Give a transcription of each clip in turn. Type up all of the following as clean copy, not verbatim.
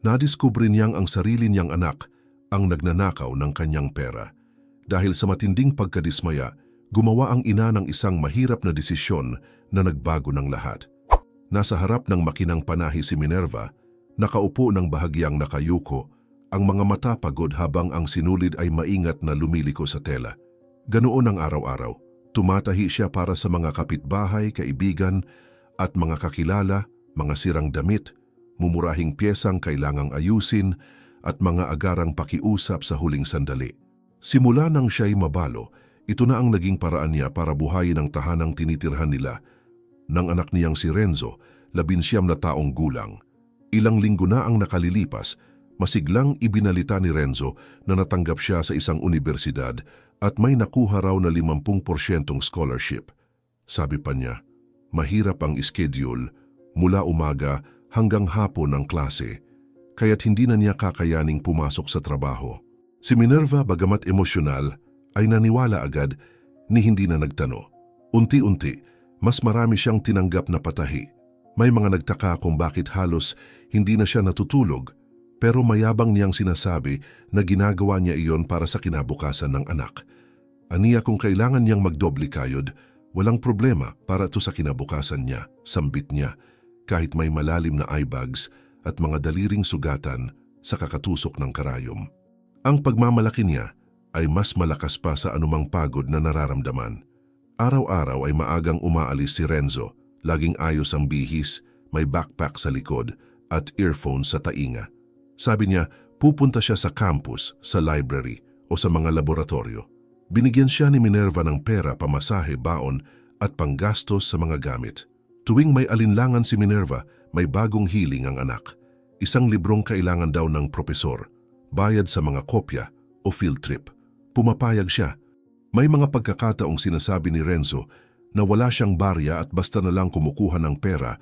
Nadiskubre niyang ang sarili niyang anak ang nagnanakaw ng kanyang pera. Dahil sa matinding pagkadismaya, gumawa ang ina ng isang mahirap na desisyon na nagbago ng lahat. Nasa harap ng makinang panahi si Minerva, nakaupo ng bahagyang nakayuko, ang mga mata pagod habang ang sinulid ay maingat na lumiliko sa tela. Ganoon ang araw-araw. Tumatahi siya para sa mga kapitbahay, kaibigan at mga kakilala, mga sirang damit, mumurahing piyesang kailangang ayusin at mga agarang pakiusap sa huling sandali. Simula nang siya'y mabalo, ito na ang naging paraan niya para buhayin ang tahanang tinitirhan nila ng anak niyang si Renzo, 19 na taong gulang. Ilang linggo na ang nakalilipas, masiglang ibinalita ni Renzo na natanggap siya sa isang unibersidad at may nakuha raw na 50% scholarship. Sabi pa niya, mahirap ang schedule mula umaga hanggang hapon ang klase, kaya't hindi na niya kakayaning pumasok sa trabaho. Si Minerva, bagamat emosyonal, ay naniwala agad ni hindi na nagtano. Unti-unti, mas marami siyang tinanggap na patahi. May mga nagtaka kung bakit halos hindi na siya natutulog, pero mayabang niyang sinasabi na ginagawa niya iyon para sa kinabukasan ng anak. Aniya kung kailangan niyang magdoble kayod, walang problema para to sa kinabukasan niya, sambit niya, kahit may malalim na eye bags at mga daliring sugatan sa kakatusok ng karayom. Ang pagmamalaki niya ay mas malakas pa sa anumang pagod na nararamdaman. Araw-araw ay maagang umaalis si Renzo, laging ayos ang bihis, may backpack sa likod at earphones sa tainga. Sabi niya, pupunta siya sa campus, sa library o sa mga laboratorio. Binigyan siya ni Minerva ng pera, pamasahe, baon at panggastos sa mga gamit. Tuwing may alinlangan si Minerva, may bagong hiling ang anak. Isang librong kailangan daw ng propesor, bayad sa mga kopya o field trip. Pumapayag siya. May mga pagkakataong sinasabi ni Renzo na wala siyang barya at basta na lang kumukuha ng pera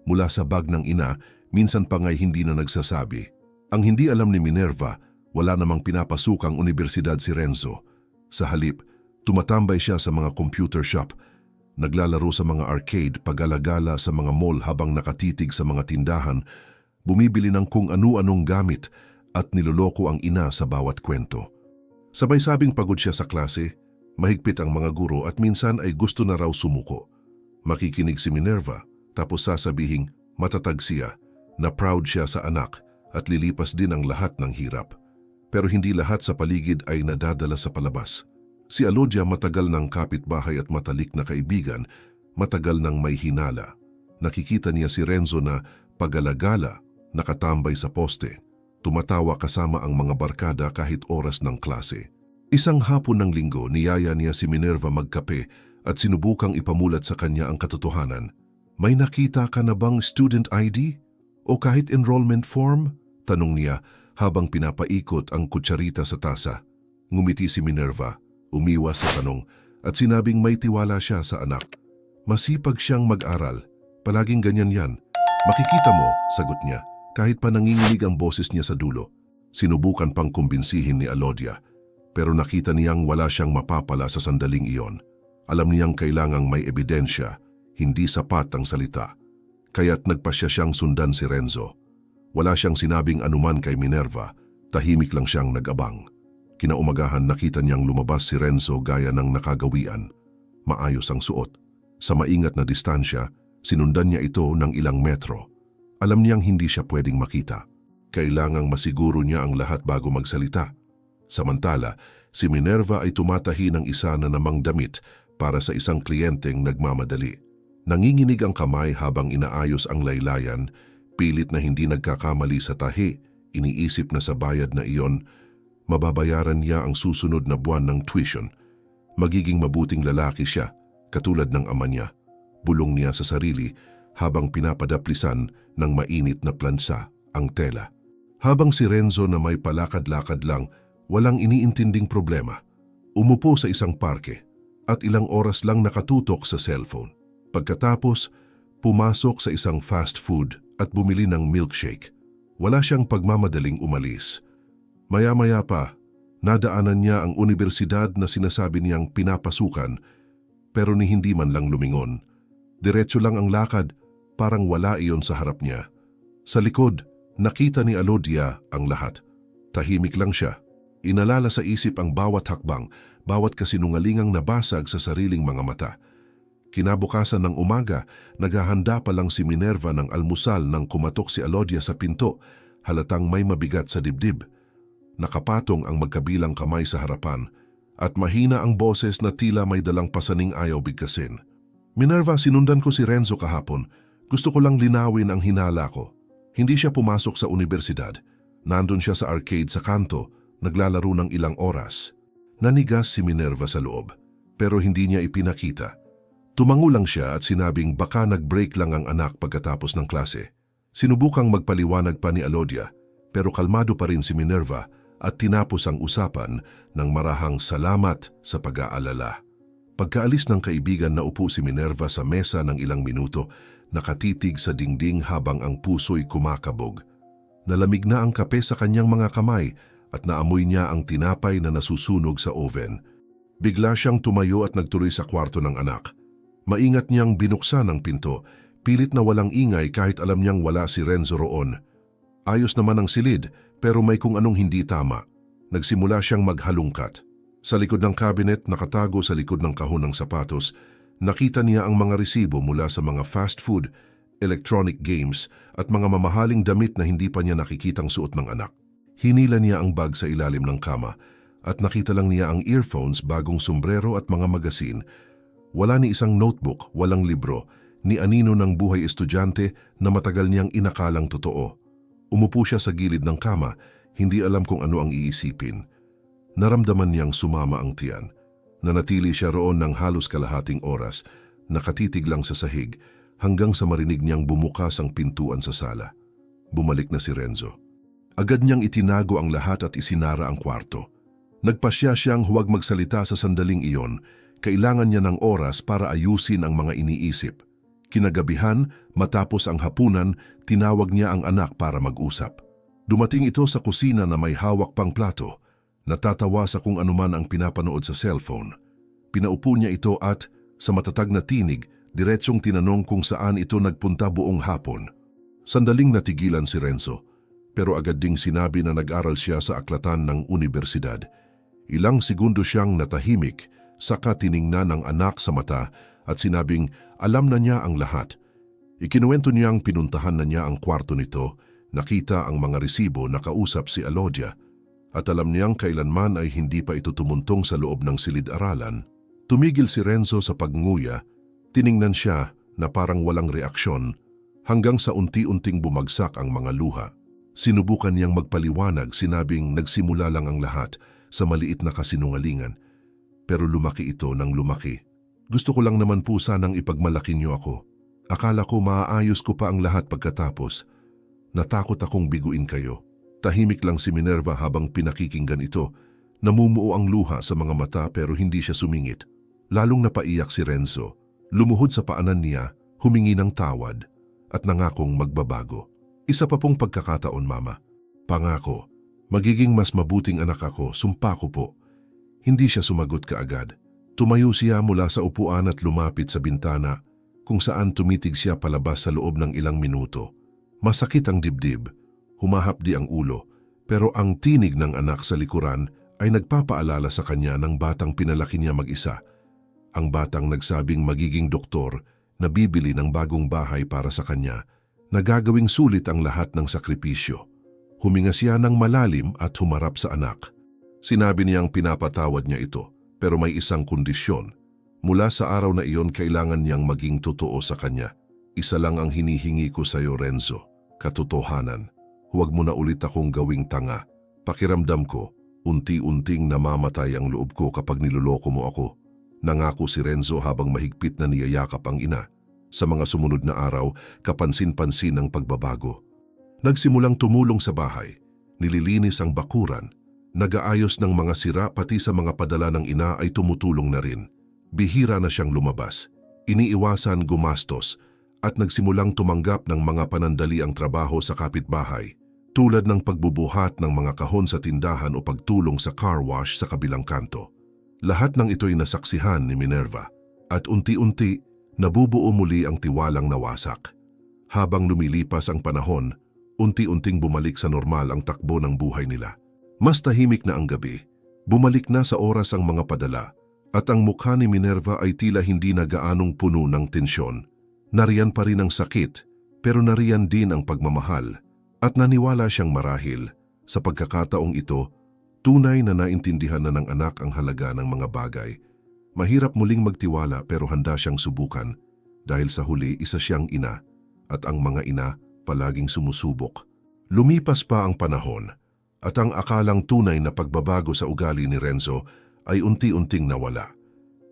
mula sa bag ng ina, minsan pa nga'y hindi na nagsasabi. Ang hindi alam ni Minerva, wala namang pinapasukang unibersidad si Renzo. Sa halip, tumatambay siya sa mga computer shop, naglalaro sa mga arcade, pag-alagala sa mga mall habang nakatitig sa mga tindahan, bumibili ng kung anu-anong gamit at niloloko ang ina sa bawat kwento. Sabay-sabing pagod siya sa klase, mahigpit ang mga guro at minsan ay gusto na raw sumuko. Makikinig si Minerva, tapos sasabihing matatag siya, na proud siya sa anak at lilipas din ang lahat ng hirap. Pero hindi lahat sa paligid ay nadadala sa palabas. Si Alodia, matagal ng kapitbahay at matalik na kaibigan, matagal nang may hinala. Nakikita niya si Renzo na pag-alagala, nakatambay sa poste, tumatawa kasama ang mga barkada kahit oras ng klase. Isang hapon ng linggo, niyaya niya si Minerva magkape at sinubukang ipamulat sa kanya ang katotohanan. May nakita ka na bang student ID? O kahit enrollment form? Tanong niya habang pinapaikot ang kutsarita sa tasa. Ngumiti si Minerva, umiwas sa tanong at sinabing may tiwala siya sa anak. Masipag siyang mag-aral, palaging ganyan yan. Makikita mo, sagot niya, kahit pa nanginginig ang boses niya sa dulo. Sinubukan pang kumbinsihin ni Alodia, pero nakita niyang wala siyang mapapala sa sandaling iyon. Alam niyang kailangang may ebidensya, hindi sapat ang salita. Kaya't nagpasya siyang sundan si Renzo. Wala siyang sinabing anuman kay Minerva, tahimik lang siyang nag-abang. Kinaumagahan nakita niyang lumabas si Renzo gaya ng nakagawian. Maayos ang suot. Sa maingat na distansya, sinundan niya ito ng ilang metro. Alam niyang hindi siya pwedeng makita. Kailangang masiguro niya ang lahat bago magsalita. Samantala, si Minerva ay tumatahi ng isa na namang damit para sa isang kliyenteng nagmamadali. Nanginginig ang kamay habang inaayos ang laylayan, pilit na hindi nagkakamali sa tahi, iniisip na sa bayad na iyon, mababayaran niya ang susunod na buwan ng tuition. Magiging mabuting lalaki siya, katulad ng ama niya. Bulong niya sa sarili habang pinapadaplisan ng mainit na plansa ang tela. Habang si Renzo na may palakad-lakad lang, walang iniintinding problema. Umupo sa isang parke at ilang oras lang nakatutok sa cellphone. Pagkatapos, pumasok sa isang fast food at bumili ng milkshake. Wala siyang pagmamadaling umalis. Maya-maya pa, nadaanan niya ang unibersidad na sinasabi niyang pinapasukan, pero ni hindi man lang lumingon. Diretso lang ang lakad, parang wala iyon sa harap niya. Sa likod, Nakita ni Alodia ang lahat. Tahimik lang siya. Inalala sa isip ang bawat hakbang, bawat kasinungalingang nabasag sa sariling mga mata. Kinabukasan ng umaga, naghahanda pa lang si Minerva ng almusal nang kumatok si Alodia sa pinto, halatang may mabigat sa dibdib. Nakapatong ang magkabilang kamay sa harapan at mahina ang boses na tila may dalang pasaning ayaw bigkasin. Minerva, sinundan ko si Renzo kahapon. Gusto ko lang linawin ang hinala ko. Hindi siya pumasok sa universidad. Nandun siya sa arcade sa kanto, naglalaro ng ilang oras. Nanigas si Minerva sa loob, pero hindi niya ipinakita. Tumango lang siya at sinabing baka nag-break lang ang anak pagkatapos ng klase. Sinubukang magpaliwanag pa ni Alodia, pero kalmado pa rin si Minerva at tinapos ang usapan ng marahang salamat sa pag-aalala. Pagkaalis ng kaibigan, naupo si Minerva sa mesa ng ilang minuto, nakatitig sa dingding habang ang puso'y kumakabog. Nalamig na ang kape sa kanyang mga kamay at naamoy niya ang tinapay na nasusunog sa oven. Bigla siyang tumayo at nagtuloy sa kwarto ng anak. Maingat niyang binuksan ang pinto, pilit na walang ingay kahit alam niyang wala si Renzo roon. Ayos naman ang silid, pero may kung anong hindi tama. Nagsimula siyang maghalungkat. Sa likod ng cabinet, nakatago sa likod ng kahon ng sapatos, nakita niya ang mga resibo mula sa mga fast food, electronic games at mga mamahaling damit na hindi pa niya nakikitang suot ng anak. Hinila niya ang bag sa ilalim ng kama at nakita lang niya ang earphones, bagong sombrero at mga magasin. Wala ni isang notebook, walang libro, ni anino ng buhay estudyante na matagal niyang inakalang totoo. Umupo siya sa gilid ng kama, hindi alam kung ano ang iisipin. Naramdaman niyang sumama ang tiyan. Nanatili siya roon ng halos kalahating oras, nakatitig lang sa sahig, hanggang sa marinig niyang bumukas ang pintuan sa sala. Bumalik na si Renzo. Agad niyang itinago ang lahat at isinara ang kwarto. Nagpasya siyang huwag magsalita sa sandaling iyon. Kailangan niya ng oras para ayusin ang mga iniisip. Kinagabihan, matapos ang hapunan, tinawag niya ang anak para mag-usap. Dumating ito sa kusina na may hawak pang plato. Natatawa sa kung anuman ang pinapanood sa cellphone. Pinaupo niya ito at, sa matatag na tinig, diretsyong tinanong kung saan ito nagpunta buong hapon. Sandaling natigilan si Renzo, pero agad ding sinabi na nag-aral siya sa aklatan ng universidad. Ilang segundo siyang natahimik, saka tiningnan ng anak sa mata at sinabing alam na niya ang lahat. Ikinuwento niyang pinuntahan na niya ang kwarto nito, nakita ang mga resibo, nakausap si Alodia, at alam niyang kailanman ay hindi pa ito tumuntong sa loob ng silid-aralan. Tumigil si Renzo sa pagnguya, tiningnan siya na parang walang reaksyon, hanggang sa unti-unting bumagsak ang mga luha. Sinubukan niyang magpaliwanag, sinabing nagsimula lang ang lahat sa maliit na kasinungalingan. Pero lumaki ito ng lumaki. Gusto ko lang naman po sanang ipagmalaki niyo ako. Akala ko maaayos ko pa ang lahat pagkatapos. Natakot akong biguin kayo. Tahimik lang si Minerva habang pinakikinggan ito. Namumuo ang luha sa mga mata pero hindi siya sumingit. Lalong napaiyak si Renzo. Lumuhod sa paanan niya, humingi ng tawad at nangakong magbabago. Isa pa pong pagkakataon, Mama. Pangako, magiging mas mabuting anak ako, sumpa ko po. Hindi siya sumagot kaagad. Tumayo siya mula sa upuan at lumapit sa bintana kung saan tumitig siya palabas sa loob ng ilang minuto. Masakit ang dibdib. Humahapdi ang ulo, pero ang tinig ng anak sa likuran ay nagpapaalala sa kanya ng batang pinalaki niya mag-isa. Ang batang nagsabing magiging doktor, na bibili ng bagong bahay para sa kanya, na gagawing sulit ang lahat ng sakripisyo. Huminga siya ng malalim at humarap sa anak. Sinabi niyang pinapatawad niya ito, pero may isang kondisyon. Mula sa araw na iyon, kailangan niyang maging totoo sa kanya. Isa lang ang hinihingi ko sa iyo, Renzo, katotohanan. Huwag mo na ulit akong gawing tanga. Pakiramdam ko, unti-unting namamatay ang loob ko kapag niloloko mo ako. Nangako si Renzo habang mahigpit na niyayakap ang ina. Sa mga sumunod na araw, kapansin-pansin ang pagbabago. Nagsimulang tumulong sa bahay, nililinis ang bakuran, nag-aayos ng mga sira, pati sa mga padala ng ina ay tumutulong na rin. Bihira na siyang lumabas, iniiwasan gumastos, at nagsimulang tumanggap ng mga panandaliang trabaho sa kapitbahay, tulad ng pagbubuhat ng mga kahon sa tindahan o pagtulong sa car wash sa kabilang kanto. Lahat ng ito'y nasaksihan ni Minerva, at unti-unti nabubuo muli ang tiwalang nawasak. Habang lumilipas ang panahon, unti-unting bumalik sa normal ang takbo ng buhay nila. Mas tahimik na ang gabi, bumalik na sa oras ang mga padala, at ang mukha ni Minerva ay tila hindi na gaanong puno ng tensyon. Nariyan pa rin ang sakit, pero nariyan din ang pagmamahal, at naniwala siyang marahil, sa pagkakataong ito, tunay na naintindihan na ng anak ang halaga ng mga bagay. Mahirap muling magtiwala pero handa siyang subukan, dahil sa huli isa siyang ina, at ang mga ina palaging sumusubok. Lumipas pa ang panahon, at ang akalang tunay na pagbabago sa ugali ni Renzo ay unti-unting nawala.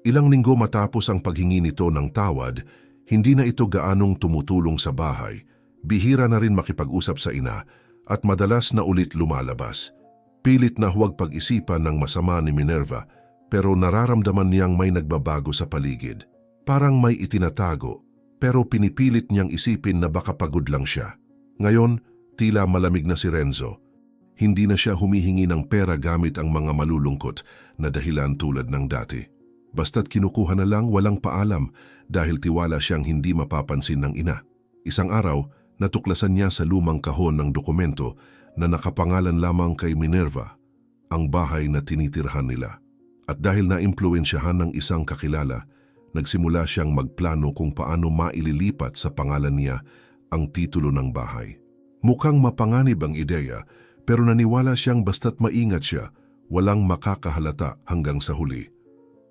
Ilang linggo matapos ang paghingi nito ng tawad, hindi na ito gaanong tumutulong sa bahay, bihira na rin makipag-usap sa ina, at madalas na ulit lumalabas. Pilit na huwag pag-isipan ng masama ni Minerva, pero nararamdaman niyang may nagbabago sa paligid. Parang may itinatago, pero pinipilit niyang isipin na baka pagod lang siya. Ngayon, tila malamig na si Renzo. Hindi na siya humihingi ng pera gamit ang mga malulungkot na dahilan tulad ng dati. Basta't kinukuha na lang walang paalam dahil tiwala siyang hindi mapapansin ng ina. Isang araw, natuklasan niya sa lumang kahon ng dokumento na nakapangalan lamang kay Minerva, ang bahay na tinitirhan nila. At dahil naimpluwensyahan ng isang kakilala, nagsimula siyang magplano kung paano maililipat sa pangalan niya ang titulo ng bahay. Mukhang mapanganib ang ideya, pero naniwala siyang basta't maingat siya, walang makakahalata hanggang sa huli.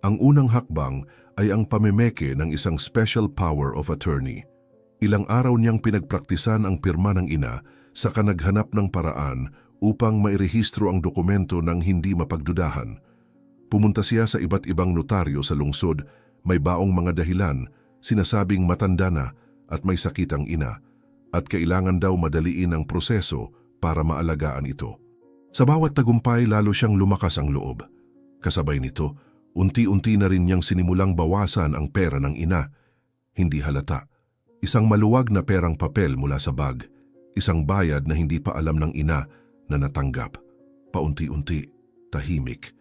Ang unang hakbang ay ang pamimeke ng isang special power of attorney. Ilang araw niyang pinagpraktisan ang pirma ng ina sa kanaghanap ng paraan upang mairehistro ang dokumento ng hindi mapagdudahan. Pumunta siya sa iba't ibang notaryo sa lungsod, may baong mga dahilan, sinasabing matanda na at may sakit ang ina, at kailangan daw madaliin ang proseso para maalagaan ito. Sa bawat tagumpay lalo siyang lumakas ang loob. Kasabay nito, unti-unti na rin niyang sinimulang bawasan ang pera ng ina. Hindi halata. Isang maluwag na perang papel mula sa bag, isang bayad na hindi pa alam ng ina na natanggap. Paunti-unti, tahimik.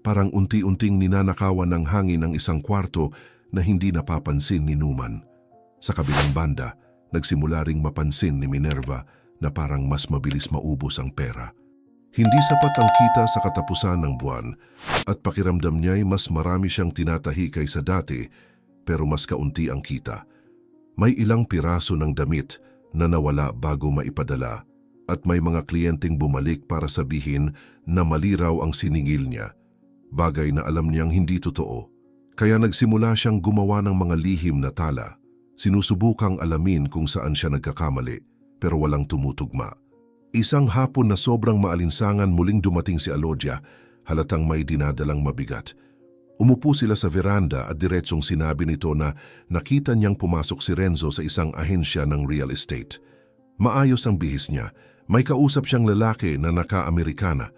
Parang unti-unting ninanakawan ng hangin ang isang kwarto na hindi napapansin ni Numan. Sa kabilang banda, nagsimula ring mapansin ni Minerva na parang mas mabilis maubos ang pera. Hindi sapat ang kita sa katapusan ng buwan at pakiramdam niya'y mas marami siyang tinatahi kaysa dati pero mas kaunti ang kita. May ilang piraso ng damit na nawala bago maipadala at may mga kliyenteng bumalik para sabihin na mali raw ang siningil niya. Bagay na alam niyang hindi totoo. Kaya nagsimula siyang gumawa ng mga lihim na tala. Sinusubukang alamin kung saan siya nagkakamali pero walang tumutugma. Isang hapon na sobrang maalinsangan muling dumating si Alodia, halatang may dinadalang mabigat. Umupo sila sa veranda at diretsong sinabi nito na nakita niyang pumasok si Renzo sa isang ahensya ng real estate. Maayos ang bihis niya, may kausap siyang lalaki na naka-Amerikana.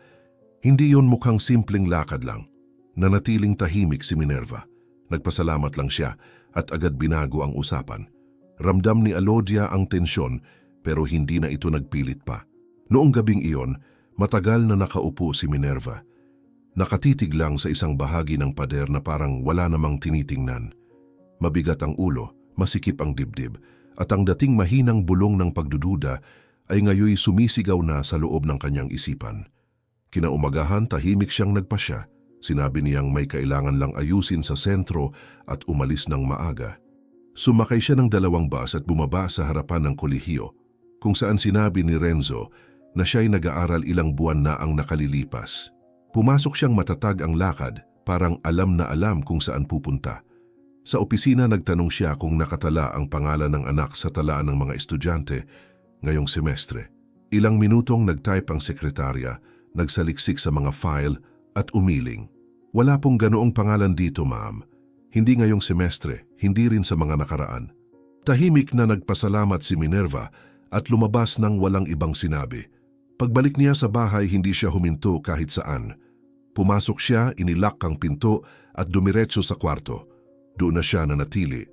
Hindi yon mukhang simpleng lakad lang. Nanatiling tahimik si Minerva. Nagpasalamat lang siya at agad binago ang usapan. Ramdam ni Alodia ang tensyon pero hindi na ito nagpilit pa. Noong gabing iyon, matagal na nakaupo si Minerva. Nakatitig lang sa isang bahagi ng pader na parang wala namang tinitingnan. Mabigat ang ulo, masikip ang dibdib, at ang dating mahinang bulong ng pagdududa ay ngayoy sumisigaw na sa loob ng kanyang isipan. Kinaumagahan, tahimik siyang nagpasya. Sinabi niyang may kailangan lang ayusin sa sentro at umalis ng maaga. Sumakay siya ng 2 bus at bumaba sa harapan ng kolehiyo, kung saan sinabi ni Renzo na siya'y nag-aaral ilang buwan na ang nakalilipas. Pumasok siyang matatag ang lakad, parang alam na alam kung saan pupunta. Sa opisina nagtanong siya kung nakatala ang pangalan ng anak sa talaan ng mga estudyante ngayong semestre. Ilang minutong nag-type ang sekretarya, nagsaliksik sa mga file at umiling. Wala pong ganoong pangalan dito, ma'am. Hindi ngayong semestre, hindi rin sa mga nakaraan. Tahimik na nagpasalamat si Minerva at lumabas ng walang ibang sinabi. Pagbalik niya sa bahay, hindi siya huminto kahit saan. Pumasok siya, inilak ang pinto at dumiretso sa kwarto. Doon na siya nanatili.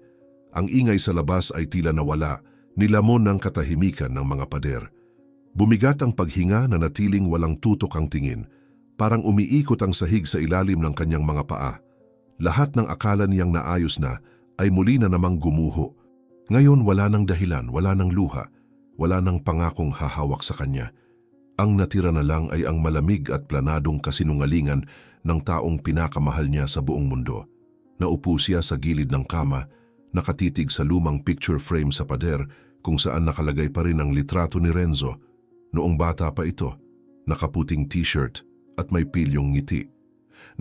Ang ingay sa labas ay tila nawala, nilamon ng katahimikan ng mga pader. Bumigat ang paghinga na natiling walang tutok ang tingin. Parang umiikot ang sahig sa ilalim ng kanyang mga paa. Lahat ng akala niyang naayos na ay muli na namang gumuho. Ngayon wala nang dahilan, wala nang luha. Wala nang pangakong hahawak sa kanya. Ang natira na lang ay ang malamig at planadong kasinungalingan ng taong pinakamahal niya sa buong mundo. Naupo siya sa gilid ng kama, nakatitig sa lumang picture frame sa pader kung saan nakalagay pa rin ang litrato ni Renzo. Noong bata pa ito, nakaputing t-shirt at may pilyong ngiti.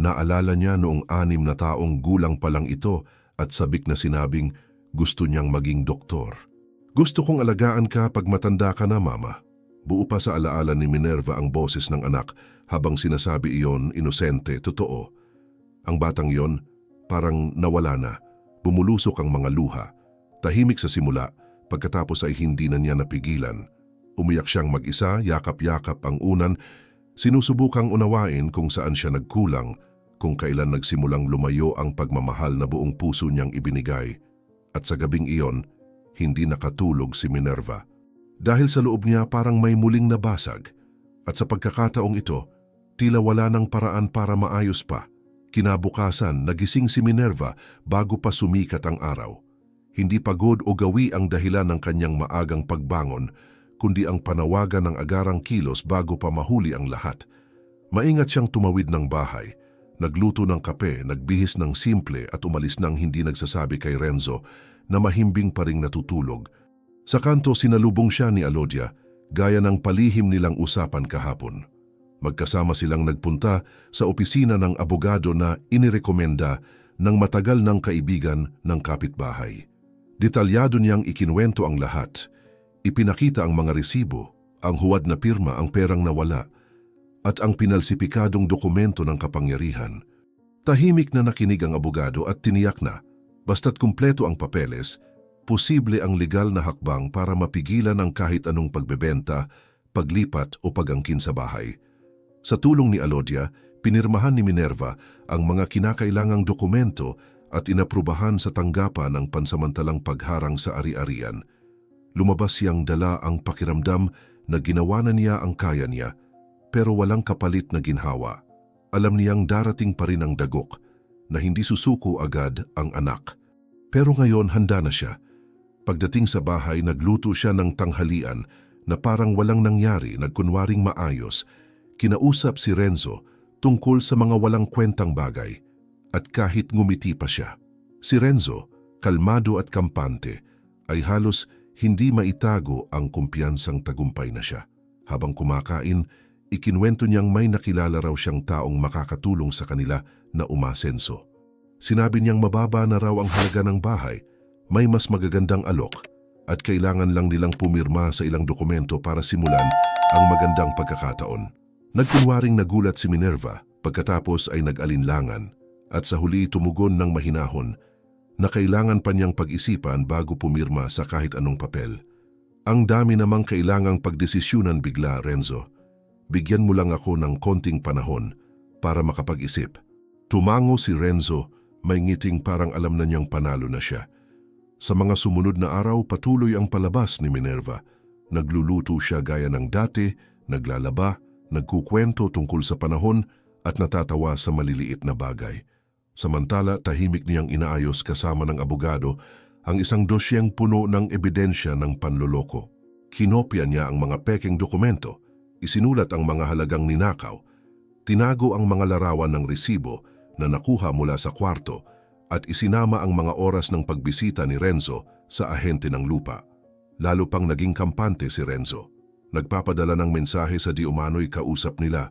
Naalala niya noong 6 na taong gulang pa lang ito at sabik na sinabing gusto niyang maging doktor. Gusto kong alagaan ka pag matanda ka na, Mama. Buo pa sa alaala ni Minerva ang boses ng anak habang sinasabi iyon inosente, totoo. Ang batang iyon parang nawala na, bumulusok ang mga luha. Tahimik sa simula, pagkatapos ay hindi na niya napigilan. Umiyak siyang mag-isa, yakap-yakap ang unan, sinusubukang unawain kung saan siya nagkulang, kung kailan nagsimulang lumayo ang pagmamahal na buong puso niyang ibinigay. At sa gabing iyon, hindi nakatulog si Minerva. Dahil sa loob niya parang may muling nabasag. At sa pagkakataong ito, tila wala ng paraan para maayos pa. Kinabukasan, nagising si Minerva bago pa sumikat ang araw. Hindi pagod o gawi ang dahilan ng kanyang maagang pagbangon, kundi ang panawagan ng agarang kilos bago pa mahuli ang lahat. Maingat siyang tumawid ng bahay, nagluto ng kape, nagbihis ng simple at umalis nang hindi nagsasabi kay Renzo na mahimbing pa ring natutulog. Sa kanto sinalubong siya ni Alodia, gaya ng palihim nilang usapan kahapon. Magkasama silang nagpunta sa opisina ng abogado na inirekomenda ng matagal ng kaibigan ng kapitbahay. Detalyado niyang ikinwento ang lahat. Ipinakita ang mga resibo, ang huwad na pirma, ang perang nawala, at ang pinalsipikadong dokumento ng kapangyarihan. Tahimik na nakinig ang abogado at tiniyak na, basta't kumpleto ang papeles, posible ang legal na hakbang para mapigilan ang kahit anong pagbebenta, paglipat o pag-angkin sa bahay. Sa tulong ni Alodia, pinirmahan ni Minerva ang mga kinakailangang dokumento at inaprubahan sa tanggapan ang pansamantalang pagharang sa ari-arian. Lumabas siyang dala ang pakiramdam na ginawa na niya ang kaya niya, pero walang kapalit na ginhawa. Alam niyang darating pa rin ang dagok, na hindi susuko agad ang anak. Pero ngayon handa na siya. Pagdating sa bahay, nagluto siya ng tanghalian na parang walang nangyari, nagkunwaring maayos. Kinausap si Renzo tungkol sa mga walang kwentang bagay. At kahit ngumiti pa siya, si Renzo, kalmado at kampante, ay halos hindi maitago ang kumpiyansang tagumpay na siya. Habang kumakain, ikinwento niyang may nakilala raw siyang taong makakatulong sa kanila na umasenso. Sinabi niyang mababa na raw ang halaga ng bahay, may mas magagandang alok, at kailangan lang nilang pumirma sa ilang dokumento para simulan ang magandang pagkakataon. Nagkunwaring nagulat si Minerva, pagkatapos ay nag-alinlangan, at sa huli tumugon ng mahinahon na kailangan pa niyang pag-isipan bago pumirma sa kahit anong papel. Ang dami namang kailangang pagdesisyunan bigla, Renzo. Bigyan mo lang ako ng konting panahon para makapag-isip. Tumango si Renzo, may ngiting parang alam na niyang panalo na siya. Sa mga sumunod na araw, patuloy ang palabas ni Minerva. Nagluluto siya gaya ng dati, naglalaba, nagkukwento tungkol sa panahon at natatawa sa maliliit na bagay. Samantala, tahimik niyang inaayos kasama ng abogado ang isang dosyeng puno ng ebidensya ng panloloko. Kinopya niya ang mga pekeng dokumento, isinulat ang mga halagang ninakaw, tinago ang mga larawan ng resibo na nakuha mula sa kwarto at isinama ang mga oras ng pagbisita ni Renzo sa ahente ng lupa. Lalo pang naging kampante si Renzo. Nagpapadala ng mensahe sa di umano'y kausap nila,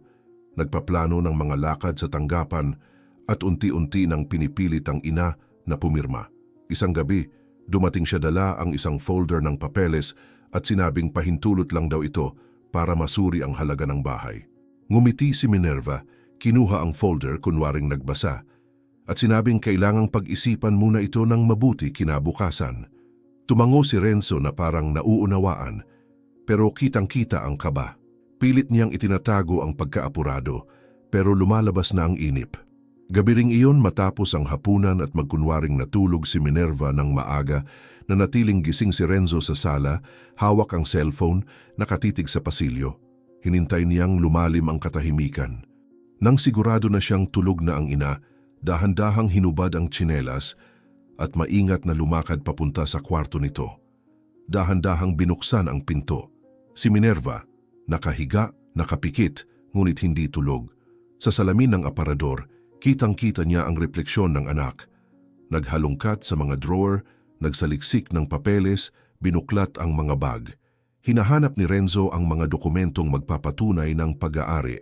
nagpaplano ng mga lakad sa tanggapan at unti-unti nang pinipilit ang ina na pumirma. Isang gabi, dumating siya dala ang isang folder ng papeles at sinabing pahintulot lang daw ito para masuri ang halaga ng bahay. Ngumiti si Minerva, kinuha ang folder kunwaring nagbasa, at sinabing kailangang pag-isipan muna ito ng mabuti kinabukasan. Tumango si Renzo na parang nauunawaan, pero kitang-kita ang kaba. Pilit niyang itinatago ang pagkaapurado, pero lumalabas na ang inip. Gabi ring iyon matapos ang hapunan at magkunwaring natulog si Minerva ng maaga, na natiling gising si Renzo sa sala, hawak ang cellphone, nakatitig sa pasilyo. Hinintay niyang lumalim ang katahimikan. Nang sigurado na siyang tulog na ang ina, dahan-dahang hinubad ang tsinelas at maingat na lumakad papunta sa kwarto nito. dahan-dahang binuksan ang pinto. Si Minerva, nakahiga, nakapikit, ngunit hindi tulog. Sa salamin ng aparador, kitang-kita niya ang refleksyon ng anak. Naghalungkat sa mga drawer, nagsaliksik ng papeles, binuklat ang mga bag. Hinahanap ni Renzo ang mga dokumentong magpapatunay ng pag-aari.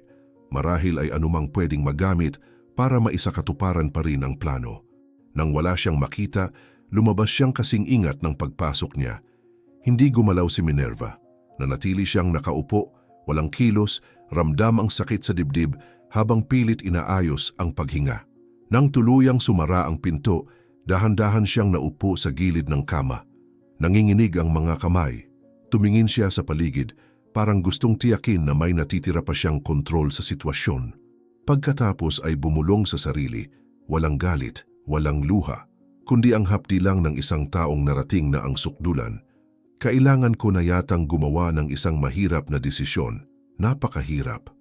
Marahil ay anumang pwedeng magamit para maisakatuparan pa rin ang plano. Nang wala siyang makita, lumabas siyang kasing ingat ng pagpasok niya. Hindi gumalaw si Minerva. Nanatili siyang nakaupo, walang kilos, ramdam ang sakit sa dibdib habang pilit inaayos ang paghinga. Nang tuluyang sumara ang pinto, dahan-dahan siyang naupo sa gilid ng kama. Nanginginig ang mga kamay. Tumingin siya sa paligid, parang gustong tiyakin na may natitira pa siyang kontrol sa sitwasyon. Pagkatapos ay bumulong sa sarili, walang galit, walang luha, kundi ang hapdi lang ng isang taong narating na ang sukdulan. Kailangan ko na yatang gumawa ng isang mahirap na desisyon, napakahirap.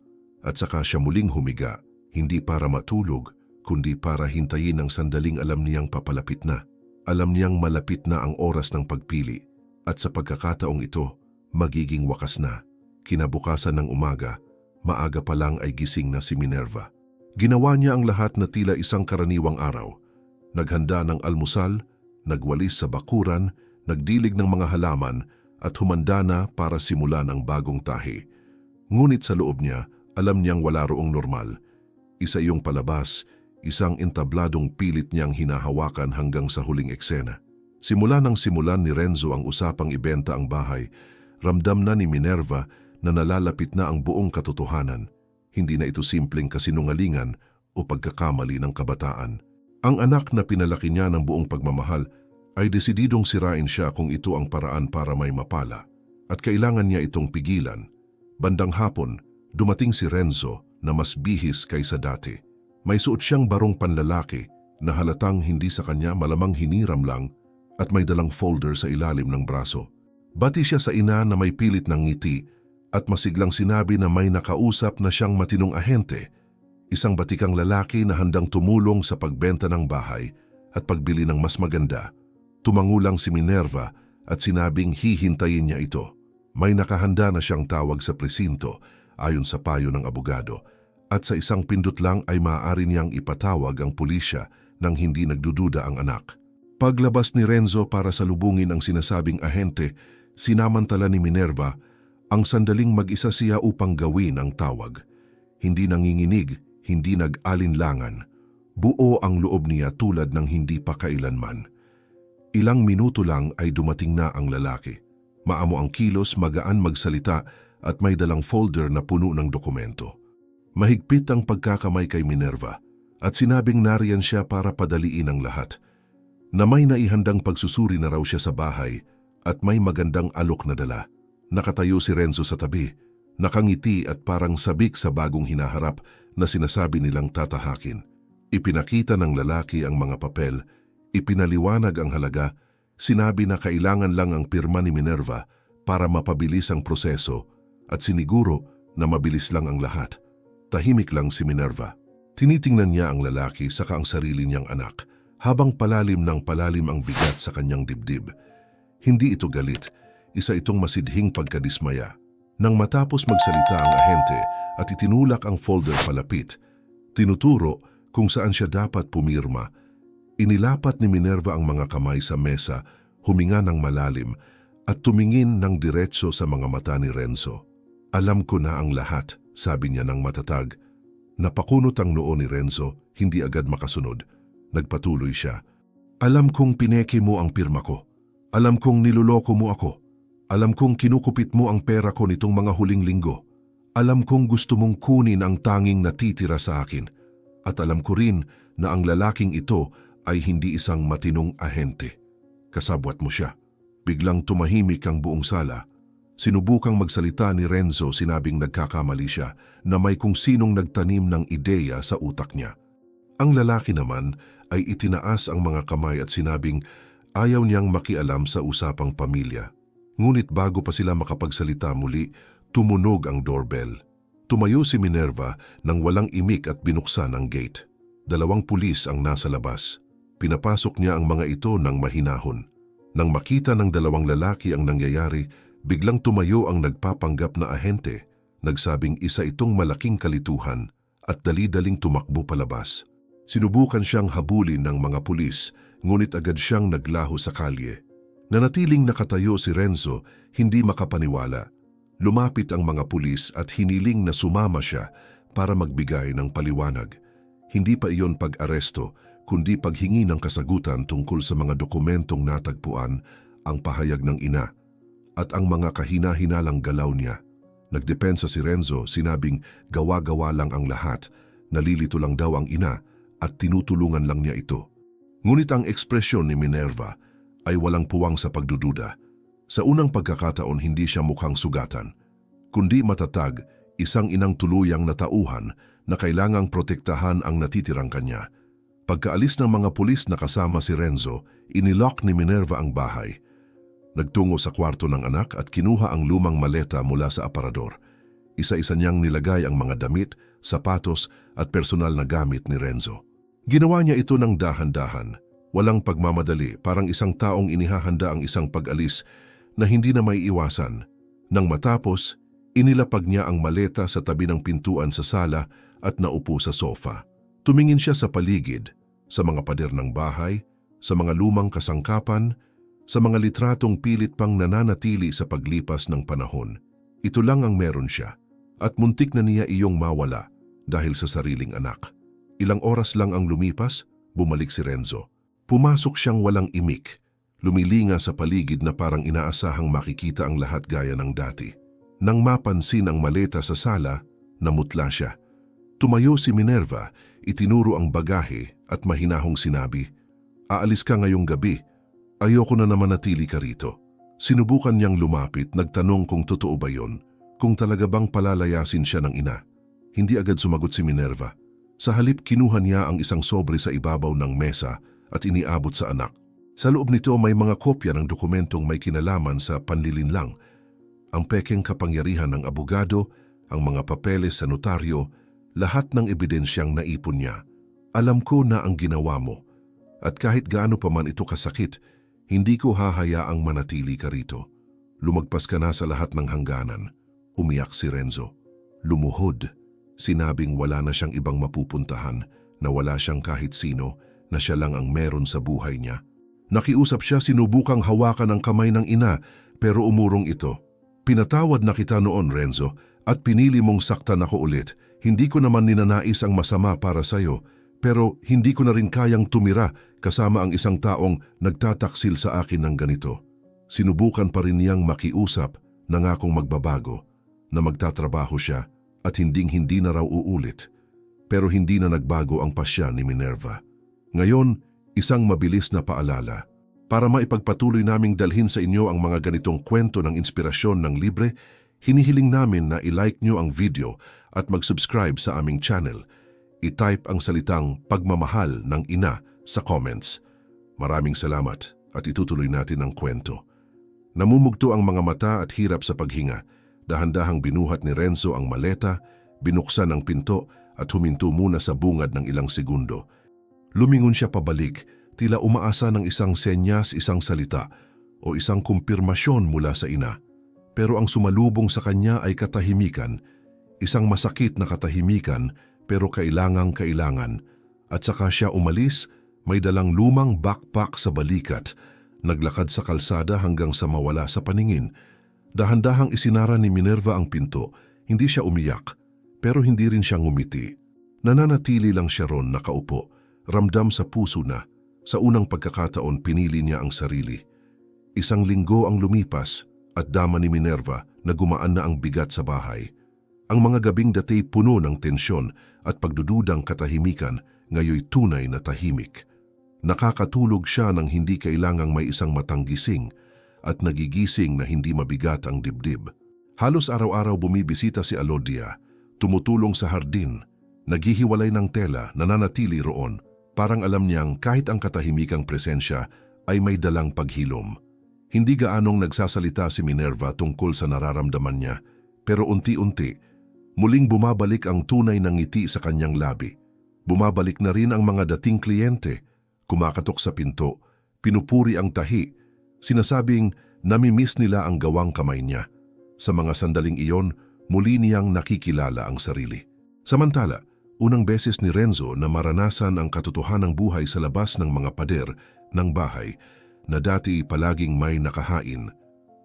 At saka siya muling humiga, hindi para matulog, kundi para hintayin ang sandaling alam niyang papalapit na. Alam niyang malapit na ang oras ng pagpili, at sa pagkakataong ito, magiging wakas na. Kinabukasan ng umaga, maaga pa lang ay gising na si Minerva. Ginawa niya ang lahat na tila isang karaniwang araw. Naghanda ng almusal, nagwalis sa bakuran, nagdilig ng mga halaman at humanda na para simulan ang bagong tahi. Ngunit sa loob niya, alam niyang wala roong normal. Isa iyong palabas, isang entabladong pilit niyang hinahawakan hanggang sa huling eksena. Simula nang simulan ni Renzo ang usapang ibenta ang bahay, ramdam na ni Minerva na nalalapit na ang buong katotohanan. Hindi na ito simpleng kasinungalingan o pagkakamali ng kabataan. Ang anak na pinalaki niya ng buong pagmamahal ay desididong sirain siya kung ito ang paraan para may mapala, at kailangan niya itong pigilan. Bandang hapon, dumating si Renzo na mas bihis kaysa dati. May suot siyang barong panlalaki na halatang hindi sa kanya, malamang hiniram lang, at may dalang folder sa ilalim ng braso. Bati siya sa ina na may pilit ng ngiti at masiglang sinabi na may nakausap na siyang matinong ahente, isang batikang lalaki na handang tumulong sa pagbenta ng bahay at pagbili ng mas maganda. Tumangulang si Minerva at sinabing hihintayin niya ito. May nakahanda na siyang tawag sa presinto ayon sa payo ng abogado, at sa isang pindot lang ay maaari niyang ipatawag ang pulisya nang hindi nagdududa ang anak. Paglabas ni Renzo para salubungin ang sinasabing ahente, sinamantala ni Minerva ang sandaling mag-isa siya upang gawin ang tawag. Hindi nanginginig, hindi nag-alinlangan. Buo ang loob niya tulad ng hindi pa kailanman. Ilang minuto lang ay dumating na ang lalaki. Maamo ang kilos, magaan magsalita at may dalang folder na puno ng dokumento. Mahigpit ang pagkakamay kay Minerva at sinabing nariyan siya para padaliin ang lahat. Na may naihandang pagsusuri na raw siya sa bahay at may magandang alok na dala. Nakatayo si Renzo sa tabi, nakangiti at parang sabik sa bagong hinaharap na sinasabi nilang tatahakin. Ipinakita ng lalaki ang mga papel, ipinaliwanag ang halaga, sinabi na kailangan lang ang pirma ni Minerva para mapabilis ang proseso at siniguro na mabilis lang ang lahat. Tahimik lang si Minerva. Tinitingnan niya ang lalaki saka ang sarili niyang anak habang palalim ng palalim ang bigat sa kanyang dibdib. Hindi ito galit, isa itong masidhing pagkadismaya. Nang matapos magsalita ang ahente at itinulak ang folder palapit, tinuturo kung saan siya dapat pumirma. Inilapat ni Minerva ang mga kamay sa mesa, huminga ng malalim at tumingin ng diretso sa mga mata ni Renzo. Alam ko na ang lahat, sabi niya ng matatag. Napakunot ang noo ni Renzo, hindi agad makasunod. Nagpatuloy siya. Alam kong pineke mo ang pirma ko. Alam kong niluloko mo ako. Alam kong kinukupit mo ang pera ko nitong mga huling linggo. Alam kong gusto mong kunin ang tanging natitira sa akin. At alam ko rin na ang lalaking ito ay hindi isang matinong ahente. Kasabwat mo siya. Biglang tumahimik ang buong sala. Sinubukang magsalita ni Renzo, sinabing nagkakamali siya na may kung sinong nagtanim ng ideya sa utak niya. Ang lalaki naman ay itinaas ang mga kamay at sinabing ayaw niyang makialam sa usapang pamilya. Ngunit bago pa sila makapagsalita muli, tumunog ang doorbell. Tumayo si Minerva nang walang imik at binuksan ang gate. 2 pulis ang nasa labas. Pinapasok niya ang mga ito ng mahinahon. Nang makita ng dalawang lalaki ang nangyayari, biglang tumayo ang nagpapanggap na ahente, nagsabing isa itong malaking kalituhan at dali-daling tumakbo palabas. Sinubukan siyang habulin ng mga pulis, ngunit agad siyang naglaho sa kalye. Nanatiling nakatayo si Renzo, hindi makapaniwala. Lumapit ang mga pulis at hiniling na sumama siya para magbigay ng paliwanag. Hindi pa iyon pag-aresto, kundi paghingi ng kasagutan tungkol sa mga dokumentong natagpuan, ang pahayag ng ina, at ang mga kahina-hinalang galaw niya. Nagdepensa si Renzo, sinabing gawa-gawa lang ang lahat, nalilito lang daw ang ina at tinutulungan lang niya ito. Ngunit ang ekspresyon ni Minerva ay walang puwang sa pagdududa. Sa unang pagkakataon hindi siya mukhang sugatan, kundi matatag, isang inang tuluyang natauhan na kailangang protektahan ang natitirang kanya. Pagkaalis ng mga pulis na kasama si Renzo, inilock ni Minerva ang bahay. Nagtungo sa kwarto ng anak at kinuha ang lumang maleta mula sa aparador. Isa-isa niyang nilagay ang mga damit, sapatos at personal na gamit ni Renzo. Ginawa niya ito ng dahan-dahan, walang pagmamadali, parang isang taong inihahanda ang isang pag-alis na hindi na may iwasan. Nang matapos, inilapag niya ang maleta sa tabi ng pintuan sa sala at naupo sa sofa. Tumingin siya sa paligid, sa mga pader ng bahay, sa mga lumang kasangkapan, sa mga litratong pilit pang nananatili sa paglipas ng panahon. Ito lang ang meron siya, at muntik na niya iyong mawala dahil sa sariling anak. Ilang oras lang ang lumipas, bumalik si Renzo. Pumasok siyang walang imik, lumilinga sa paligid na parang inaasahang makikita ang lahat gaya ng dati. Nang mapansin ang maleta sa sala, namutla siya. Tumayo si Minerva, itinuro ang bagahe at mahinahong sinabi, "Aalis ka ngayong gabi. Ayoko na naman natili ka rito." Sinubukan niyang lumapit, nagtanong kung totoo ba yon, kung talaga bang palalayasin siya ng ina. Hindi agad sumagot si Minerva. Sa halip, kinuha niya ang isang sobre sa ibabaw ng mesa at iniabot sa anak. Sa loob nito may mga kopya ng dokumentong may kinalaman sa panlilinlang, ang pekeng kapangyarihan ng abogado, ang mga papeles sa notaryo, lahat ng ebidensyang naipon niya. "Alam ko na ang ginawa mo, at kahit gaano pa man ito kasakit, hindi ko hahayaang manatili ka rito. Lumagpas ka na sa lahat ng hangganan." Umiyak si Renzo. Lumuhod, sinabing wala na siyang ibang mapupuntahan, na wala siyang kahit sino, na siya lang ang meron sa buhay niya. Nakiusap siya, sinubukang hawakan ang kamay ng ina, pero umurong ito. "Pinatawad na kita noon, Renzo, at pinili mong saktan ako ulit. Hindi ko naman ninanais ang masama para sa'yo, pero hindi ko na rin kayang tumira kasama ang isang taong nagtataksil sa akin ng ganito." Sinubukan pa rin niyang makiusap, nangakong magbabago, na magtatrabaho siya at hinding-hindi na raw uulit. Pero hindi na nagbago ang pasya ni Minerva. Ngayon, isang mabilis na paalala. Para maipagpatuloy naming dalhin sa inyo ang mga ganitong kwento ng inspirasyon ng libre, hinihiling namin na i-like nyo ang video at mag-subscribe sa aming channel. I-type ang salitang pagmamahal ng ina sa comments. Maraming salamat at itutuloy natin ang kwento. Namumugto ang mga mata at hirap sa paghinga. Dahan-dahang binuhat ni Renzo ang maleta, binuksan ang pinto at huminto muna sa bungad ng ilang segundo. Lumingon siya pabalik, tila umaasa ng isang senyas, isang salita o isang kumpirmasyon mula sa ina. Pero ang sumalubong sa kanya ay katahimikan, isang masakit na katahimikan pero kailangang-kailangan. At saka siya umalis, may dalang lumang backpack sa balikat, naglakad sa kalsada hanggang sa mawala sa paningin. Dahan-dahang isinara ni Minerva ang pinto, hindi siya umiyak, pero hindi rin siya ngumiti. Nananatili lang siya ron nakaupo, ramdam sa puso na. Sa unang pagkakataon pinili niya ang sarili. Isang linggo ang lumipas at dama ni Minerva na gumaan na ang bigat sa bahay. Ang mga gabing dati puno ng tensyon at pagdududang katahimikan, ngayoy tunay na tahimik. Nakakatulog siya nang hindi kailangang may isang matang gising at nagigising na hindi mabigat ang dibdib. Halos araw-araw bumibisita si Alodia, tumutulong sa hardin, naghihiwalay ng tela, nananatili roon. Parang alam niyang kahit ang katahimikang presensya ay may dalang paghilom. Hindi gaanong nagsasalita si Minerva tungkol sa nararamdaman niya, pero unti-unti, muling bumabalik ang tunay na ngiti sa kanyang labi. Bumabalik na rin ang mga dating kliyente, kumakatok sa pinto, pinupuri ang tahi, Sinasabing namimiss nila ang gawang kamay niya. Sa mga sandaling iyon, muli niyang nakikilala ang sarili. Samantala, unang beses ni Renzo na maranasan ang katotohanang buhay sa labas ng mga pader ng bahay na dati palaging may nakahain,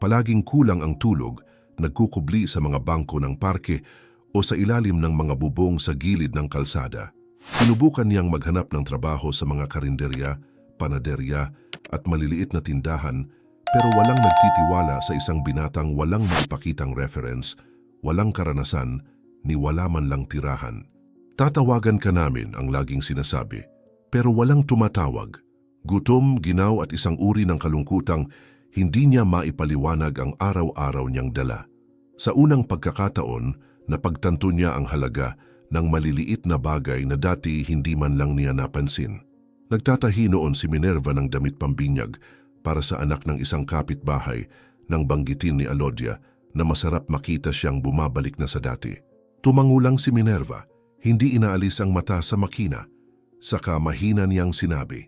palaging kulang ang tulog, nagkukubli sa mga bangko ng parke o sa ilalim ng mga bubong sa gilid ng kalsada. Sinubukan niyang maghanap ng trabaho sa mga karinderya, panaderya at maliliit na tindahan pero walang nagtitiwala sa isang binatang walang maipakitang reference, walang karanasan, ni wala man lang tirahan. Tatawagan ka namin ang laging sinasabi, pero walang tumatawag. Gutom, ginaw at isang uri ng kalungkutang hindi niya maipaliwanag ang araw-araw niyang dala. Sa unang pagkakataon, napagtanto niya ang halaga ng maliliit na bagay na dati hindi man lang niya napansin. Nagtatahi noon si Minerva ng damit pambinyag para sa anak ng isang kapitbahay nang banggitin ni Alodia na masarap makita siyang bumabalik na sa dati. Tumangulang si Minerva, hindi inaalis ang mata sa makina. Saka mahina niyang sinabi,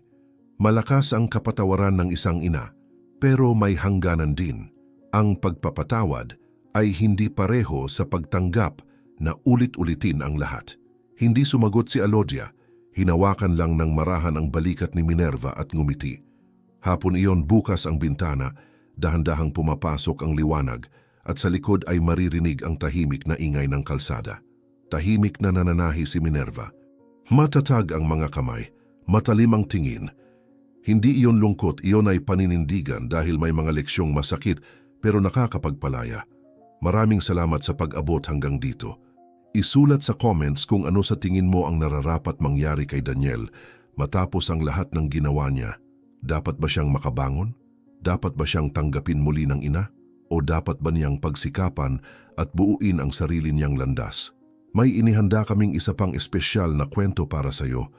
malakas ang kapatawaran ng isang ina, pero may hangganan din. Ang pagpapatawad ay hindi pareho sa pagtanggap na ulit-ulitin ang lahat. Hindi sumagot si Alodia, hinawakan lang ng marahan ang balikat ni Minerva at ngumiti. Hapon iyon bukas ang bintana, dahan-dahang pumapasok ang liwanag at sa likod ay maririnig ang tahimik na ingay ng kalsada. Tahimik na nananahi si Minerva. Matatag ang mga kamay, matalim ang tingin. Hindi iyon lungkot, iyon ay paninindigan dahil may mga leksyong masakit pero nakakapagpalaya. Maraming salamat sa pag-abot hanggang dito. Isulat sa comments kung ano sa tingin mo ang nararapat mangyari kay Daniel matapos ang lahat ng ginawa niya. Dapat ba siyang makabangon? Dapat ba siyang tanggapin muli ng ina? O dapat ba niyang pagsikapan at buuin ang sarili niyang landas? May inihanda kaming isa pang espesyal na kwento para sa iyo.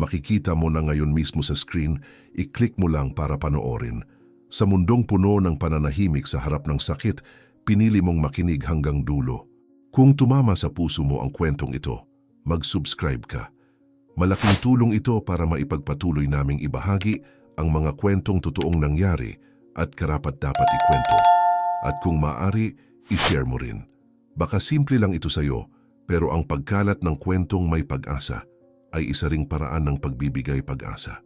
Makikita mo na ngayon mismo sa screen, i-click mo lang para panoorin. Sa mundong puno ng pananahimik sa harap ng sakit, pinili mong makinig hanggang dulo. Kung tumama sa puso mo ang kwentong ito, mag-subscribe ka. Malaking tulong ito para maipagpatuloy naming ibahagi ang mga kwentong totoong nangyari at karapat-dapat ikwento. At kung maaari, i-share mo rin. Baka simple lang ito sa iyo, pero ang pagkalat ng kwentong may pag-asa ay isa ring paraan ng pagbibigay pag-asa.